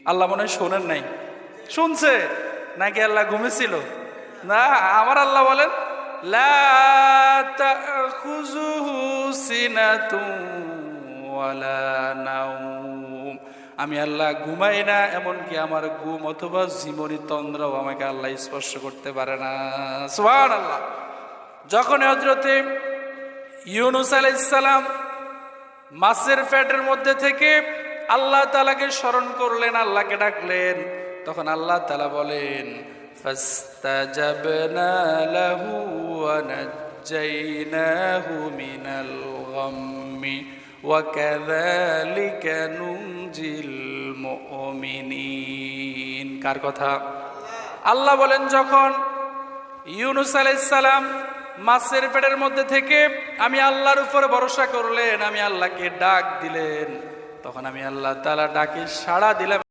আল্লাহ মনে হয় শোনেন নাই, শুনছে নাকি আল্লাহ ঘুমেছিল? না, আমার আল্লাহ বলেন লা তাখুযুহু সিনাতুন ওয়ালা নাওম। আমি আল্লাহ ঘুমাই না, এমনকি আমার ঘুম অথবা জীবনী তন্দ্রাও আমাকে আল্লাহ স্পর্শ করতে পারে না। সুবহানাল্লাহ। যখন হযরতে ইউনূস আলাইহিস সালাম মাছের পেটের মধ্যে থেকে আল্লাহ তাআলাকে স্মরণ করলেন, আল্লাহকে ডাকলেন, তখন আল্লাহ তাআলা বলেন ফাস্তাজাবনা লাহু ওয়া নাজ্জাইনাহু মিনাল গাম্মি ওয়া কাযালিকা নুনজিল মুমিনিন। কার কথা? আল্লাহ বলেন যখন ইউনূস আলাইহিস সালাম মাছের পেটের মধ্যে থেকে আমি আল্লাহর উপরে ভরসা করলেন, আমি আল্লাহকে ডাক দিলেন, তখন আমি আল্লাহ তাআলা ডাকে সাড়া দিলাম।